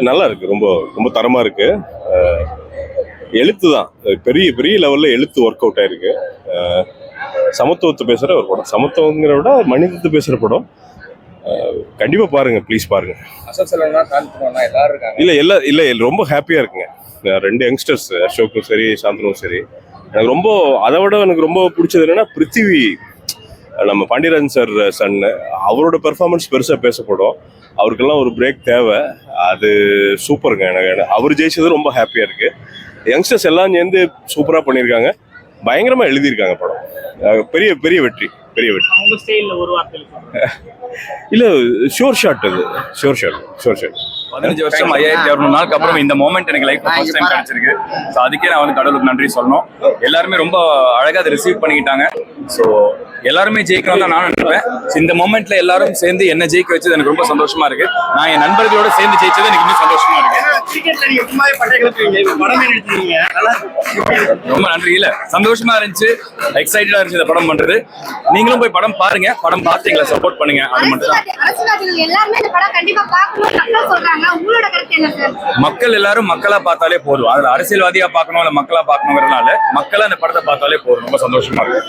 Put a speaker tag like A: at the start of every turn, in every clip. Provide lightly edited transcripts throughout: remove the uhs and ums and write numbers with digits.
A: நல்லா இருக்கு, ரொம்ப ரொம்ப தரமா இருக்கு. எழுத்து தான் பெரிய பெரிய லெவல்ல எழுத்து ஒர்க் அவுட் ஆயிருக்கு. சமத்துவத்தை பேசுற ஒரு படம், சமத்துவங்கிற விட மனிதத்தை பேசுற படம். கண்டிப்பா பாருங்க, ப்ளீஸ் பாருங்க. இல்ல இல்ல ரொம்ப ஹாப்பியா இருக்குங்க. ரெண்டு யங்ஸ்டர்ஸ், அசோக்கும் சரி சாந்தனும் சரி. எனக்கு ரொம்ப அதை விட எனக்கு ரொம்ப பிடிச்சது என்னன்னா பிருத்திவி, நம்ம பாண்டியராஜன் சார் சன், அவரோட பெர்ஃபார்மன்ஸ் பெருசா பேசப்படும். அவருக்கெல்லாம் ஒரு பிரேக் தேவை. அது சூப்பருங்க. எனக்கு அவர் ஜெயிச்சது ரொம்ப ஹாப்பியா இருக்கு. யங்ஸ்டர்ஸ் எல்லாம் சேர்ந்து சூப்பரா பண்ணியிருக்காங்க. பயங்கரமா எழுதியிருக்காங்க படம். பெரிய பெரிய வெற்றி, பெரிய வெற்றி. இல்ல ஷோர் ஷாட், அது ஷோர் ஷாட்.
B: 15 வருஷம் 5600 நாளுக்கு அப்புறம் இந்த மொமெண்ட் எனக்கு லைஃப் ஃபர்ஸ்ட் டைம் கிடைச்சிருக்கு. ஸோ அதுக்கே நான் வந்து கடவுளுக்கு நன்றி சொல்லணும். எல்லாருமே ரொம்ப அழகாக அதை ரிசீவ் பண்ணிக்கிட்டாங்க. ஸோ எல்லாருமே ஜெயிக்கணும் தான் நான் நினைப்பேன். இந்த மொமெண்ட்ல எல்லாரும் சேர்ந்து என்ன ஜெயிக்க வச்சது எனக்கு ரொம்ப சந்தோஷமா இருக்கு. நான் என் நண்பர்களோட சேர்ந்து ஜெயிச்சது எனக்கு இன்னும் சந்தோஷமா இருக்கு. ரொம்ப நன்றி. இல்ல சந்தோஷமா இருந்துச்சு, எக்ஸைட்டடா இருந்துச்சு இந்த படம் பண்றது. நீங்களும் போய் படம் பாருங்க, படம் பார்த்து எங்களை சப்போர்ட் பண்ணுங்க. அது மட்டும் தான். மக்கள் எல்லாரும் மக்களா பார்த்தாலே போதும். அதுல அரசியல்வாதியா பார்க்கணும் இல்ல மக்களா பார்க்கணுங்கிறதுனால மக்களா அந்த படத்தை பார்த்தாலே போதும். ரொம்ப சந்தோஷமா இருக்கு.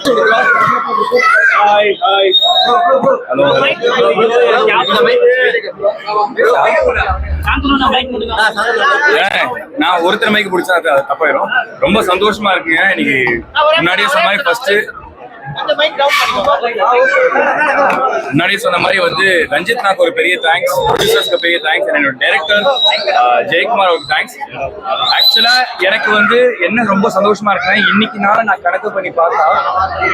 B: நான் ஒருத்தர் மைக்கு பிடிச்சா அது தப்பாயிரும். ரொம்ப சந்தோஷமா இருக்குங்க. இன்னைக்கு முன்னாடியே சொன்ன மாதிரி முன்னாடியே சொன்ன மாதிரி வந்து ரஞ்சித்னாக்கு ஒரு பெரிய தேங்க்ஸ், ப்ரொடியூசர்ஸ்க்கு பெரிய தேங்க்ஸ், என்னோட டைரக்டர் ஜெயக்குமார் ஒரு தேங்க்ஸ். ஆக்சுவலா எனக்கு வந்து என்ன ரொம்ப சந்தோஷமா இருக்குன்னா, இன்னைக்கு நாளை நான் கணக்கு பண்ணி பார்த்தா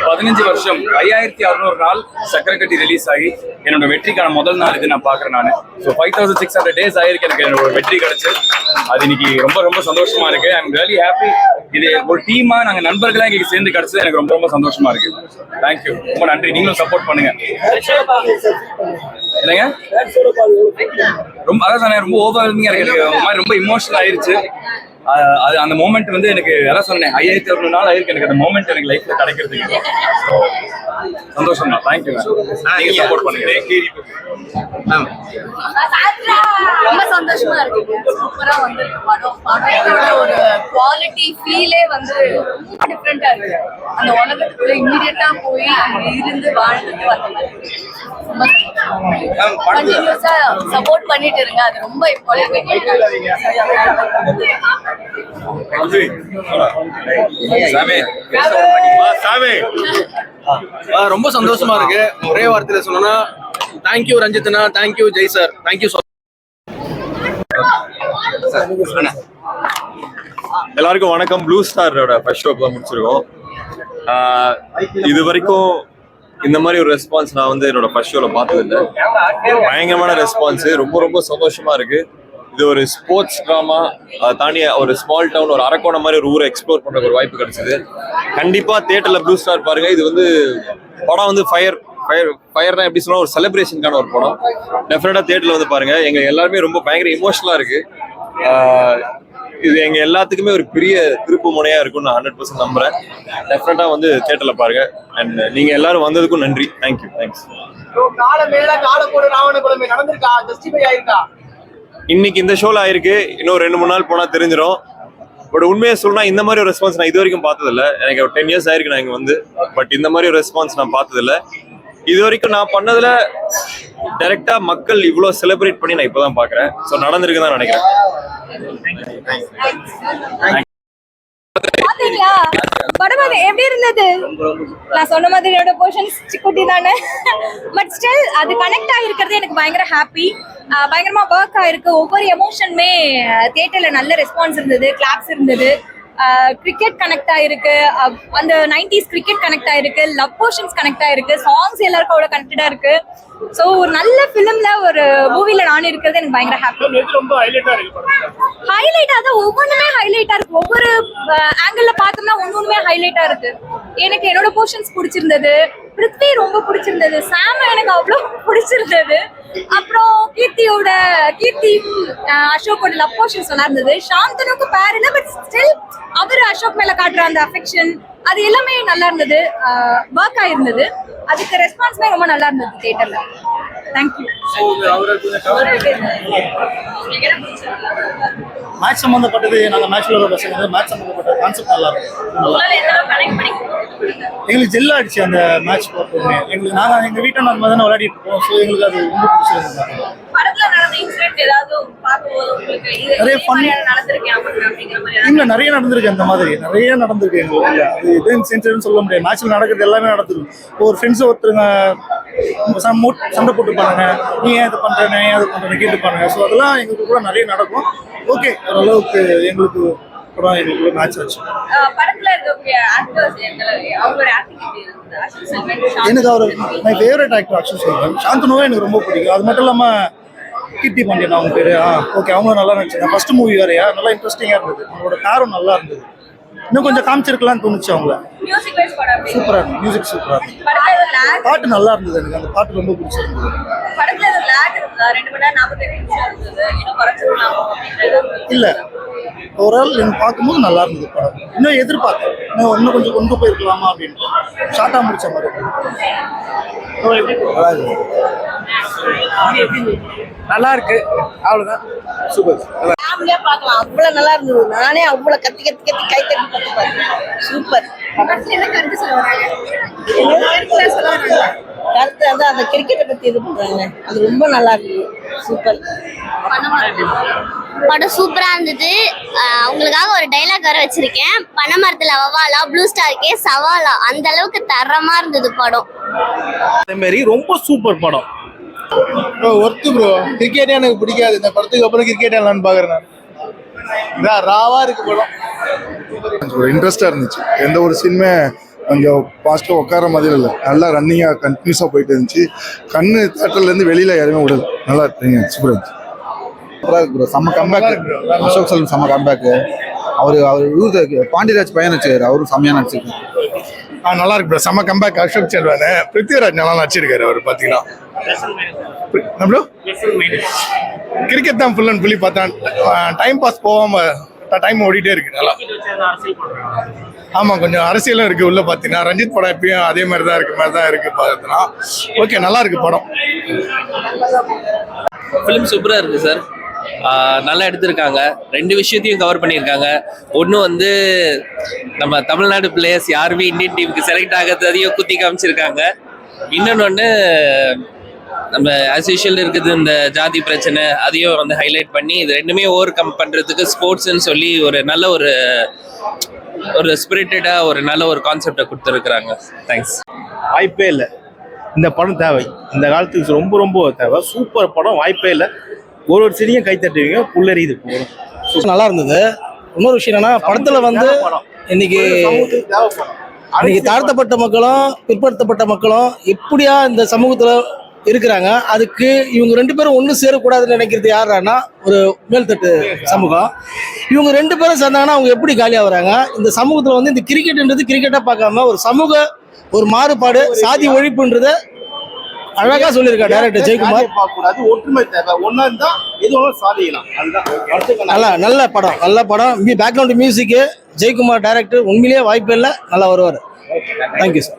B: 15 வருஷம் 5600 நாள் சக்கரக்கட்டி ரிலீஸ் ஆகி என்னோட வெற்றிக்கான முதல் நாள் இது நான் பாக்குறேன். நான் ஸோ 5600 days ஆயிருக்கு எனக்கு என்னோட வெற்றி கிடைச்சு. அது இன்னைக்கு ரொம்ப ரொம்ப சந்தோஷமா இருக்கு. I am really happy. இது ஒரு டீமா நாங்க நண்பர்களா இங்க சேர்ந்து கிடைச்சது எனக்கு ரொம்ப ரொம்ப சந்தோஷமா இருக்கு. தேங்க்யூ, ரொம்ப நன்றி. நீங்களும் சப்போர்ட் பண்ணுங்க. இல்லைங்க ரொம்ப அதான் ரொம்ப ஓவர்வெல்மிங்கா இருக்கு, ரொம்ப இமோஷனல் ஆயிருச்சு. அது அந்த மோமெண்ட் வந்து எனக்கு எல்லாம் சொன்னேன் 5600 நாள் ஆயிருக்கு எனக்கு அந்த மோமெண்ட் எனக்கு லைஃப்ல கிடைக்கிறதுக்கு. சந்தோஷம் தான். தேங்க்யூ. நீங்க சப்போர்ட் பண்ணுங்க.
C: ரொம்ப சந்தோஷமா இருக்கு. சூப்பரா வந்து படத்தோட ஒரு குவாலிட்டி ஃபீலே வந்து டிஃப்ரெண்டா இருக்கு. அந்த உலகத்துக்குள்ள இமீடியட்டா போய் இருந்து வாழ்ந்துட்டு வந்த மாதிரி கண்டினியூஸா சப்போர்ட் பண்ணிட்டு இருங்க. அது ரொம்ப இம்பார்ட்டன்ட்.
D: ரொம்ப சந்தோஷமா இருக்கு. ஒரே வார்த்தையில சொல்லணும்னா தேங்க்யூ ரஞ்சித்னா, தேங்க்யூ ஜெய் சார், தேங்க்யூ.
E: எல்லாருக்கும் வணக்கம். ப்ளூ ஸ்டாரோட ஃபர்ஸ்ட் ஷோ தான் முடிச்சிருக்கோம். இது வரைக்கும் இந்த மாதிரி ஒரு ரெஸ்பான்ஸ் நான் வந்து என்னோட ஃபர்ஸ்ட் ஷோல பார்த்தது இல்லை. பயங்கரமான ரெஸ்பான்ஸ், ரொம்ப ரொம்ப சந்தோஷமா இருக்கு. இது ஒரு ஸ்போர்ட்ஸ் ட்ராமா, தாண்டி ஒரு ஸ்மால் டவுன், ஒரு அரக்கோணம் மாதிரி ஒரு ஊரை எக்ஸ்ப்ளோர் பண்ற ஒரு வாய்ப்பு கிடைச்சது. கண்டிப்பா தியேட்டர்ல ப்ளூ ஸ்டார் பாருங்க. இது வந்து படம் வந்து ஃபயர்னா எப்படி சொன்னா ஒரு செலிப்ரேஷனுக்கான ஒரு படம். டெஃபினட்டா தியேட்டர்ல வந்து பாருங்க. எங்க எல்லாருமே ரொம்ப பயங்கர இமோஷனலா இருக்கு. இது எங்க எல்லாத்துக்குமே ஒரு பெரிய திருப்பு முனையா இருக்கும்னு நான் 100% நம்புறேன். டெஃபினட்டா வந்து தியேட்டர்ல பாருங்க. அண்ட் நீங்க எல்லாரும் வந்ததுக்கும் நன்றி. தேங்க்யூ. தேங்க்ஸ். இன்னைக்கு இந்த ஷோல ஆயிருக்கு. இன்னும் 2-3 நாள் போனா தெரிஞ்சிடும். பட் உண்மையை சொல்லணும்னா இந்த மாதிரி ஒரு ரெஸ்பான்ஸ் நான் இது வரைக்கும் பார்த்ததில்ல. எனக்கு 10 years ஆயிருக்கு நான் இங்க வந்து. பட் இந்த மாதிரி ஒரு ரெஸ்பான்ஸ் நான் பார்த்ததில்ல. இது வரைக்கும் நான் பண்ணதுல டைரக்டா மக்கள் இவ்வளவு செலிப்ரேட் பண்ணி நான் இப்பதான் பாக்குறேன். ஸோ நடந்திருக்கு தான் நினைக்கிறேன்.
C: படம் எப்படி இருந்தது? நான் சொன்ன மாதிரி என்னோட போர்ஷன்ஸ் சிக்குட்டி தானே. பட் ஸ்டில் அது கனெக்ட் ஆகிருக்கிறது எனக்கு பயங்கர ஹாப்பி. பயங்கரமா ஒர்க் ஆயிருக்கு. ஒவ்வொரு எமோஷனுமே தியேட்டர்ல நல்ல ரெஸ்பான்ஸ் இருந்தது. கிளாப்ஸ் இருந்தது. கிரிக்கெட் கனெக்ட் ஆயிருக்கு. அந்த 90s கிரிக்கெட் கனெக்ட் ஆயிருக்கு. லவ் போர்ஷன்ஸ் கனெக்ட் ஆயிருக்கு. சாங்ஸ் எல்லாருக்கும் அவ்வளோ கனெக்டடா இருக்கு. ஸோ ஒரு நல்ல ஃபிலிம்ல ஒரு மூவில நான் இருக்கிறது எனக்கு பயங்கர ஹாப்பி. ஹைலைட்டா தான் ஒவ்வொன்றுமே ஹைலைட்டா இருக்கு. ஒவ்வொரு ஆங்கிள் பார்த்தோம்னா ஒன்னொன்னுமே ஹைலைட்டா இருக்கு. எனக்கு என்னோட போர்ஷன்ஸ் பிடிச்சிருந்தது. பிருத்வி ரொம்ப பிடிச்சிருந்தது. சாம் எனக்கு அவ்வளோ பிடிச்சிருந்தது. அப்புறம் கீர்த்தி அசோக்கோட லவ் போர்ஷன்ஸ் நல்லா இருந்தது. சாந்தனுக்கு பேர் இல்லை, பட் ஸ்டில் அவர் அசோக் மேல காட்டுற அந்த அஃபெக்ஷன் அது எல்லாமே நல்லா இருந்தது, ஒர்க் ஆயிருந்தது. அதுக்கு ரெஸ்பான்ஸ்மே ரொம்ப நல்லா இருந்தது தியேட்டர்ல. தேங்க்யூ.
F: மேட்ச் சம்மந்தப்பட்டது, நாங்கள் மேட்ச்ல பசங்க மேட்ச் சம்மந்தப்பட்ட கான்செப்ட் நல்லா இருக்கும். எங்களுக்கு ஜெல் ஆயிடுச்சு அந்த மேட்ச் பார்த்தோன்னே. எங்கள் வீட்டை நம்ம தானே விளையாடிட்டு இருக்கோம். ஸோ எங்களுக்கு அது ரொம்ப பிடிச்சிருந்தது. இல்ல நிறைய நடந்திருக்கு, அந்த மாதிரி நிறைய நடந்திருக்கு எங்களுக்கு. அது எது இன்சிடென்ட் சொல்ல முடியாது. மேட்ச்ல நடக்கிறது எல்லாமே நடந்திருக்கு. ஒரு ஃப்ரெண்ட்ஸ் ஒருத்தருங்க சண்டை போட்டுப்பானுங்க, நீ ஏன் இது பண்றேன் ஏன் அது பண்றேன்னு கேட்டுப்பானுங்க. ஸோ அதெல்லாம் எங்களுக்கு கூட நிறைய நடக்கும். ஓகே, ஓரளவுக்கு எங்களுக்கு கூட எங்களுக்கு மேட்ச் ஆச்சு. எனக்கு அவர் my favourite actor Akshay Selvan. சாந்தனுவே எனக்கு ரொம்ப பிடிக்கும். அது மட்டும் இல்லாம கீர்த்தி பாண்டியன் அவங்க பேரு. ஓகே, அவங்களும் நல்லா நடிச்சாங்க. ஃபர்ஸ்ட் மூவி வேறையா, நல்லா இன்ட்ரெஸ்டிங்கா இருந்தது. அவங்களோட காரம் நல்லா இருந்தது. இன்னும் கொஞ்சம் காமிச்சிருக்கலாம்னு தோணுச்சு அவங்கள. சூப்பரா இருக்கு, மியூசிக் சூப்பரா இருக்கு. பாட்டு நல்லா இருந்தது. எனக்கு அந்த பாட்டு ரொம்ப பிடிச்சிருந்தது. இல்ல, ஓவரால் எனக்கு பார்க்கும்போது நல்லா இருந்தது படம். இன்னும் எதிர்பார்த்தேன், இன்னும் கொஞ்சம் கொண்டு போயிருக்கலாமா அப்படின்னு. ஷார்ட்டா முடிச்ச மாதிரி.
D: நல்லா இருக்கு, அவ்வளவுதான். சூப்பர்.
G: ஃபேமிலியா பார்க்கலாம், அவ்வளவு நல்லா இருந்தது. நானே அவ்வளவு கத்தி கை தட்டி பார்த்து பார்த்தேன். சூப்பர். கருத்து வந்து அந்த கிரிக்கெட்டை பத்தி இது பண்றாங்க, அது ரொம்ப நல்லா இருக்கு. சூப்பர்.
H: படம் சூப்பரா இருந்தது. அவங்களுக்காக ஒரு டைலாக் வர வச்சிருக்கேன். பனைமரத்துல வவாலா, ப்ளூ ஸ்டார்க்கே சவாலா. அந்த அளவுக்கு தரமா இருந்தது படம்.
D: அதே மாதிரி ரொம்ப சூப்பர் படம்.
F: Worth bro. கிரிக்கெட்டே எனக்கு பிடிக்காது. இந்த படத்துக்கு அப்புறம் கிரிக்கெட் எல்லாம் பாக்குறேன். நான் ராவா இருக்கு படம்.
I: ஒரு இன்ட்ரெஸ்டா இருந்துச்சு. எந்த ஒரு சீனுமே கொஞ்சம் பாஸ்ட்டாக உட்கார மாதிரி இல்லை. நல்லா ரன்னிங்காக கண்டினியூஸாக போயிட்டு இருந்துச்சு. கண்ணு தேட்டர்லேருந்து வெளியில் யாருமே விடல. நல்லா இருக்குங்க, சூப்பராக இருந்துச்சு.
J: சூப்பராக இருக்கு ப்ரோ. செம்ம கம்பேக். அசோக் செல்வன் செம்ம கம்பேக்கு. அவர் பாண்டியராஜ் பையன் நடிச்சிருக்காரு, அவரும் செம்மையாக நடிச்சிருக்காரு.
I: நல்லா இருக்கு ப்ரோ, செம்ம கம்பேக் அசோக் செல்வன். பிருத்திவிராஜ் நல்லா நடிச்சிருக்காரு. அவர் பார்த்தீங்கன்னா ப்ரோ கிரிக்கெட் தான் ஃபுல் அண்ட் ஃபுல்லி பார்த்தேன். டைம் பாஸ் போகாம டைம் ஓடிட்டே இருக்கு. நல்லா. ஆமாம், கொஞ்சம் அரசியலும் இருக்கு உள்ள பார்த்தீங்கன்னா. ரஞ்சித் படம் எப்பயும் அதே மாதிரி தான் இருக்கு பார்த்தீங்கன்னா. ஓகே, நல்லா இருக்கு படம்.
K: ஃபிலிம் சூப்பராக இருக்குது சார். நல்லா எடுத்திருக்காங்க. ரெண்டு விஷயத்தையும் கவர் பண்ணியிருக்காங்க. ஒன்று வந்து நம்ம தமிழ்நாடு பிளேயர்ஸ் யாருமே இந்தியன் டீமுக்கு செலக்ட் ஆகிறதையும் குத்தி காமிச்சிருக்காங்க. இன்னொன்று நம்ம ஆஸ் யூஷுவல் இருக்குது இந்த ஜாதி பிரச்சனை, அதையும் வந்து ஹைலைட் பண்ணி இது ரெண்டுமே ஓவர் கம் பண்ணுறதுக்கு ஸ்போர்ட்ஸ்ன்னு சொல்லி ஒரு நல்ல ஒரு ஸ்பிரிட்டடாக ஒரு நல்ல ஒரு கான்செப்டை கொடுத்துருக்குறாங்க. தேங்க்ஸ்.
F: வாய்ப்பே இல்லை, இந்த படம் தேவை. இந்த காலத்துக்கு ரொம்ப ரொம்ப தேவை. சூப்பர் படம், வாய்ப்பே இல்லை. ஒரு சீனியும் கை தட்டுவீங்க, புல்லறியுது போகிறோம். நல்லா இருந்தது. இன்னொரு விஷயம் என்னன்னா, படத்துல வந்து இன்னைக்கு தாழ்த்தப்பட்ட மக்களும் பிற்படுத்தப்பட்ட மக்களும் எப்படியா இந்த சமூகத்துல இருக்கிறாங்க. அதுக்கு இவங்க ரெண்டு பேரும் ஒன்று சேரக்கூடாதுன்னு நினைக்கிறது யாருன்னா ஒரு மேல்தட்டு சமூகம். இவங்க ரெண்டு பேரும் சேர்ந்தாங்கன்னா அவங்க எப்படி காலியாக வராங்க. இந்த சமூகத்தில் வந்து இந்த கிரிக்கெட்ன்றது கிரிக்கெட்டாக பார்க்காம ஒரு சமூக ஒரு மாறுபாடு, சாதி ஒழிப்புன்றத அழகா சொல்லியிருக்காரு டைரக்டர் ஜெயக்குமார்.
D: ஒற்றுமை தேவை, ஒன்னா இருந்தா எதுவும் சாதிக்கலாம்.
F: நல்ல படம். பேக்ரவுண்ட் மியூசிக்கு ஜெயக்குமார் டைரக்டர் உண்மையிலேயே வாய்ப்பு இல்லை, நல்லா வருவார். Thank you sir.